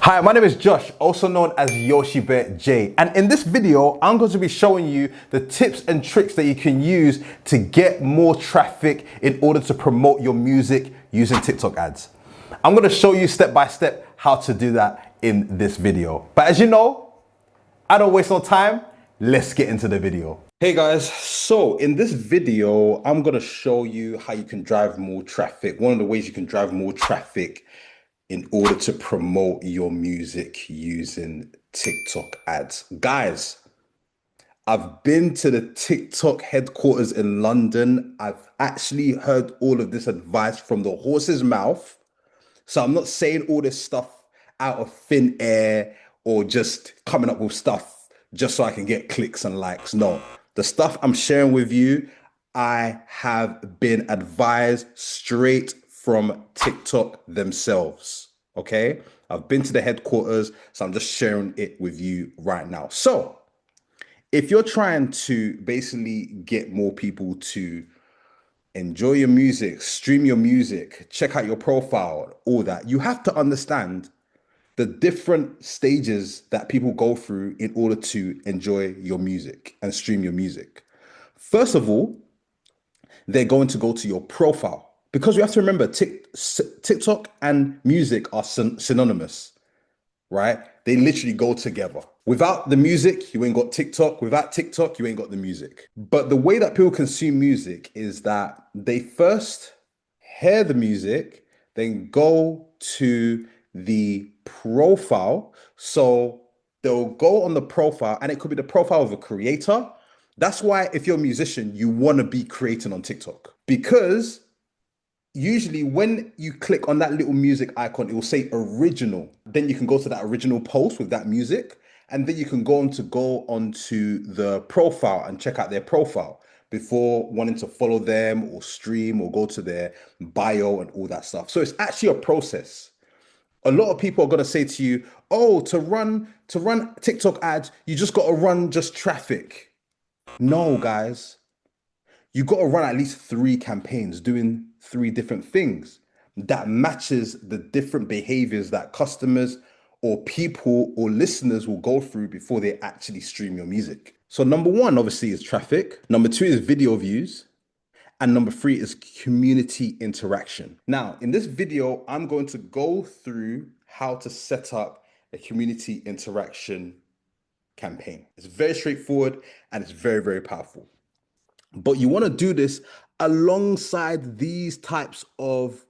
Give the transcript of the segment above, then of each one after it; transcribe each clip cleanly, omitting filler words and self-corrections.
Hi, my name is Josh, also known as Yoshi Bear J. And in this video, I'm going to be showing you the tips and tricks that you can use to get more traffic in order to promote your music using TikTok ads. I'm going to show you step by step how to do that in this video. But as you know, I don't waste no time. Let's get into the video. Hey guys, so in this video, I'm going to show you how you can drive more traffic. One of the ways you can drive more traffic in order to promote your music using TikTok ads. Guys, I've been to the TikTok headquarters in London. I've actually heard all of this advice from the horse's mouth. So I'm not saying all this stuff out of thin air or just coming up with stuff just so I can get clicks and likes. No, the stuff I'm sharing with you, I have been advised straight from TikTok themselves. Okay, I've been to the headquarters, so I'm just sharing it with you right now. So if you're trying to basically get more people to enjoy your music, stream your music, check out your profile, all that, you have to understand the different stages that people go through in order to enjoy your music and stream your music. First of all, they're going to go to your profile because you have to remember TikTok and music are synonymous, right? They literally go together. Without the music, you ain't got TikTok. Without TikTok, you ain't got the music. But the way that people consume music is that they first hear the music, then go to the profile. So they'll go on the profile, and it could be the profile of a creator. That's why if you're a musician, you want to be creating on TikTok, because usually when you click on that little music icon, it will say original. Then you can go to that original post with that music, and then you can go onto the profile and check out their profile before wanting to follow them or stream or go to their bio and all that stuff. So it's actually a process. A lot of people are going to say to you, oh, to run TikTok ads, you just got to run just traffic. No, guys, you got to run at least 3 campaigns doing 3 different things that matches the different behaviors that customers or people or listeners will go through before they actually stream your music. So number 1 obviously is traffic. Number 2 is video views. And number 3 is community interaction. Now, in this video, I'm going to go through how to set up a community interaction campaign. It's very straightforward and it's very, very powerful. But you want to do this alongside these types of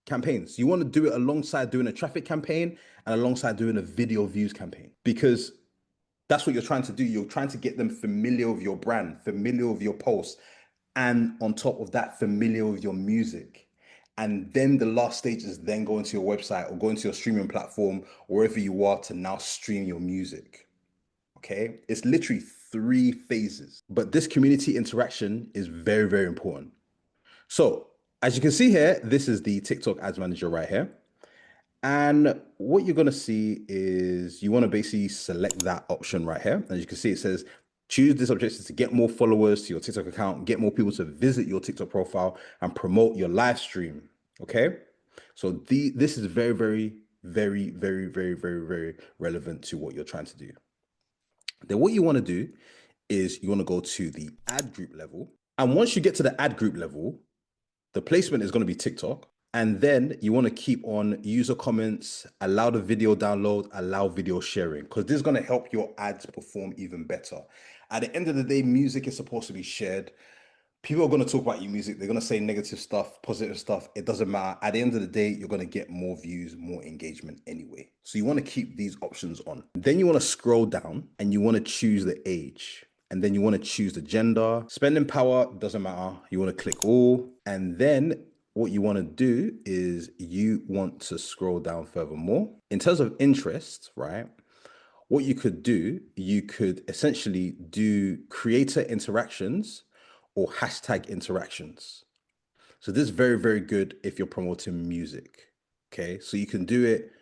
campaigns. You want to do it alongside doing a traffic campaign and alongside doing a video views campaign, because that's what you're trying to do. You're trying to get them familiar with your brand, familiar with your posts, and on top of that, familiar with your music. And then the last stage is then going to your website or going to your streaming platform, wherever you are, to now stream your music. Okay, it's literally 3 phases, but this community interaction is very, very important. So as you can see here, this is the TikTok Ads Manager right here. And what you're going to see is you want to basically select that option right here. As you can see, it says choose this objective to get more followers to your TikTok account, get more people to visit your TikTok profile, and promote your live stream. Okay, so this is very, very, very, very, very, very, very relevant to what you're trying to do. Then what you want to do is you want to go to the ad group level. And once you get to the ad group level, the placement is going to be TikTok. And then you want to keep on user comments, allow the video download, allow video sharing, because this is going to help your ads perform even better. At the end of the day, music is supposed to be shared. People are going to talk about your music. They're going to say negative stuff, positive stuff. It doesn't matter. At the end of the day, you're going to get more views, more engagement anyway. So you want to keep these options on. Then you want to scroll down and you want to choose the age. And then you want to choose the gender. Spending power, doesn't matter. You want to click all. And then what you want to do is you want to scroll down furthermore. In terms of interest, right? What you could do, you could essentially do creator interactions or hashtag interactions. So this is very, very good if you're promoting music. Okay, so you can do it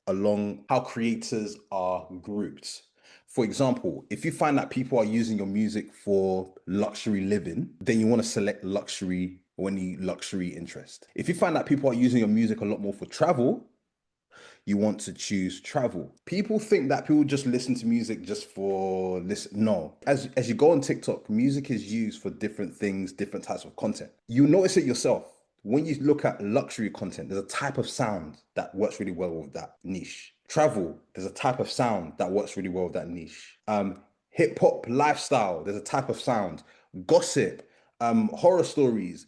along how creators are grouped. For example, if you find that people are using your music for luxury living, then you want to select luxury or any luxury interest. If you find that people are using your music a lot more for travel, you want to choose travel. People think that people just listen to music just for listen. No. As you go on TikTok, music is used for different things, different types of content. You notice it yourself. When you look at luxury content, there's a type of sound that works really well with that niche. Travel, there's a type of sound that works really well with that niche. Hip hop lifestyle, there's a type of sound. Gossip, horror stories,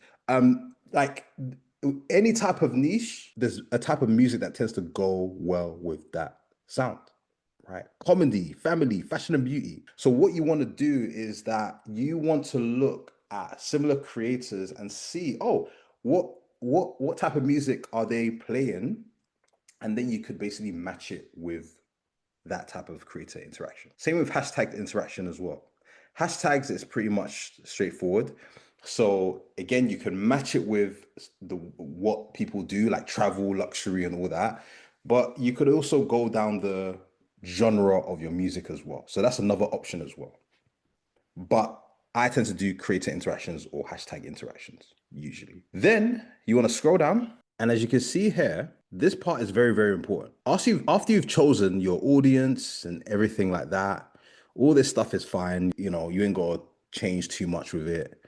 like any type of niche, there's a type of music that tends to go well with that sound, right? Comedy, family, fashion and beauty. So what you want to do is that you want to look at similar creators and see, oh, what type of music are they playing? And then you could basically match it with that type of creator interaction. Same with hashtag interaction as well. Hashtags is pretty much straightforward. So again, you can match it with the what people do, like travel, luxury, and all that. But you could also go down the genre of your music as well. So that's another option as well. But I tend to do creator interactions or hashtag interactions usually. Then you want to scroll down, and as you can see here, this part is very, very important. After you've chosen your audience and everything like that, all this stuff is fine. You know, you ain't got to change too much with it.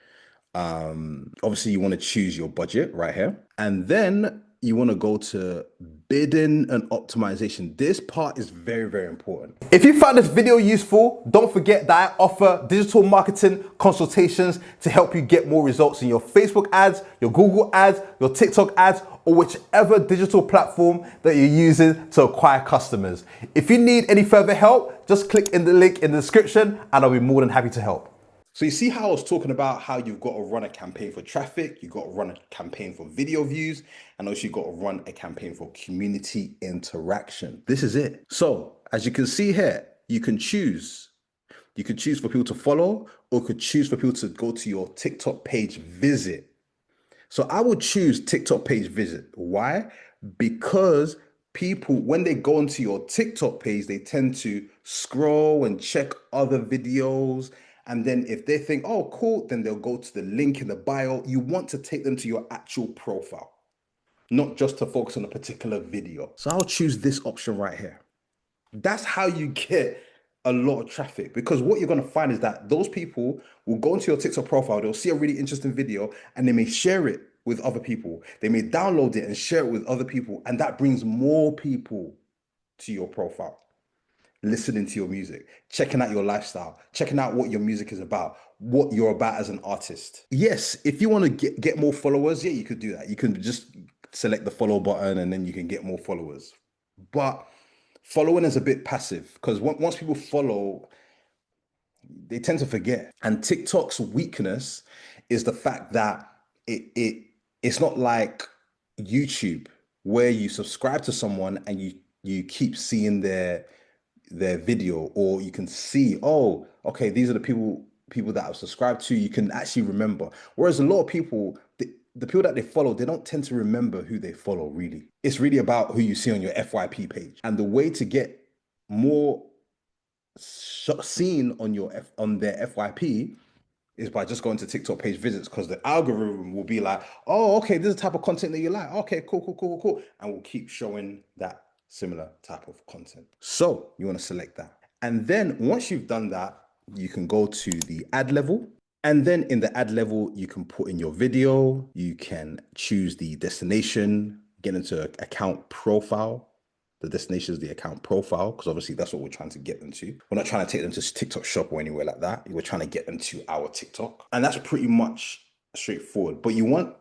Obviously, you want to choose your budget right here. And then you want to go to bidding and optimization. This part is very, very important. If you found this video useful, don't forget that I offer digital marketing consultations to help you get more results in your Facebook ads, your Google ads, your TikTok ads, or whichever digital platform that you're using to acquire customers. If you need any further help, just click in the link in the description and I'll be more than happy to help. So you see how I was talking about how you've got to run a campaign for traffic, you've got to run a campaign for video views, and also you've got to run a campaign for community interaction. This is it. So as you can see here, you can choose. You could choose for people to follow, or could choose for people to go to your TikTok page visit. So I would choose TikTok page visit. Why? Because people, when they go into your TikTok page, they tend to scroll and check other videos. And then if they think, oh, cool, then they'll go to the link in the bio. You want to take them to your actual profile, not just to focus on a particular video. So I'll choose this option right here. That's how you get a lot of traffic, because what you're going to find is that those people will go into your TikTok profile, they'll see a really interesting video and they may share it with other people. They may download it and share it with other people. And that brings more people to your profile, listening to your music, checking out your lifestyle, checking out what your music is about, what you're about as an artist. Yes, if you want to get more followers, yeah, you could do that. You can just select the follow button and then you can get more followers. But following is a bit passive, because once people follow, they tend to forget. And TikTok's weakness is the fact that it's not like YouTube, where you subscribe to someone and you keep seeing their video, or you can see, oh, okay, these are the people that I've subscribed to. You can actually remember. Whereas a lot of people, the people that they follow, they don't tend to remember who they follow really. It's really about who you see on your FYP page. And the way to get more seen on their FYP is by just going to TikTok page visits, because the algorithm will be like, oh, okay, this is the type of content that you like. Okay, cool. And we'll keep showing that similar type of content. So you want to select that. And then once you've done that, you can go to the ad level. And then in the ad level, you can put in your video, you can choose the destination, get into account profile. The destination is the account profile, because obviously that's what we're trying to get them to. We're not trying to take them to TikTok shop or anywhere like that. We're trying to get them to our TikTok. And that's pretty much straightforward. But you want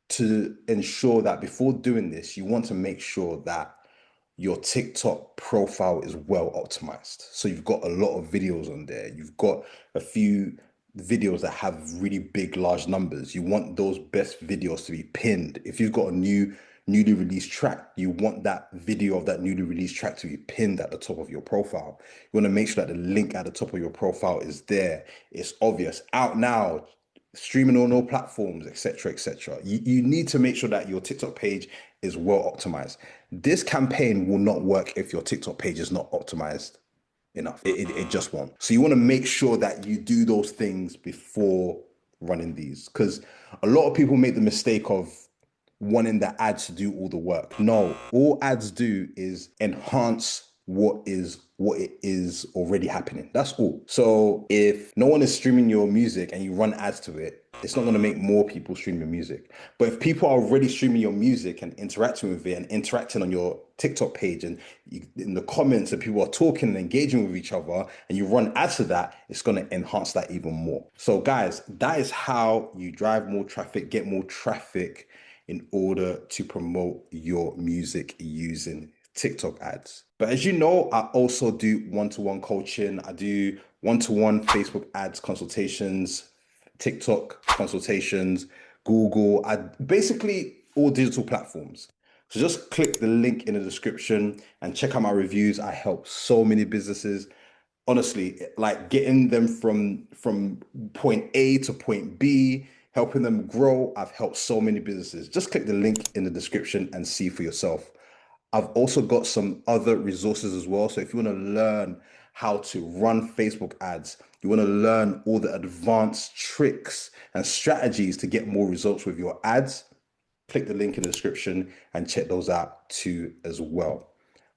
to ensure that before doing this, you want to make sure that your TikTok profile is well optimized. So you've got a lot of videos on there. You've got a few videos that have really big, large numbers. You want those best videos to be pinned. If you've got a newly released track, you want that video of that newly released track to be pinned at the top of your profile. You want to make sure that the link at the top of your profile is there. It's obvious. Out now, streaming on all platforms, etc. You need to make sure that your TikTok page is well optimized. This campaign will not work if your TikTok page is not optimized enough. It just won't. So you want to make sure that you do those things before running these, because a lot of people make the mistake of wanting the ads to do all the work. No, all ads do is enhance what it is already happening. That's all. So if no one is streaming your music and you run ads to it, it's not going to make more people stream your music. But if people are already streaming your music and interacting with it and interacting on your TikTok page and in the comments and people are talking and engaging with each other and you run ads to that, it's going to enhance that even more. So guys, that is how you drive more traffic, get more traffic in order to promote your music using TikTok ads. But as you know, I also do one-to-one coaching. I do one-to-one Facebook ads consultations, TikTok consultations, Google, basically all digital platforms. So just click the link in the description and check out my reviews. I help so many businesses. Honestly, like getting them from point A to point B, helping them grow. I've helped so many businesses. Just click the link in the description and see for yourself. I've also got some other resources as well. So if you want to learn how to run Facebook ads, you want to learn all the advanced tricks and strategies to get more results with your ads, click the link in the description and check those out too as well.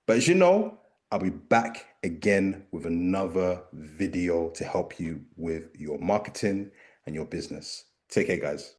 But as you know, I'll be back again with another video to help you with your marketing and your business. Take care, guys.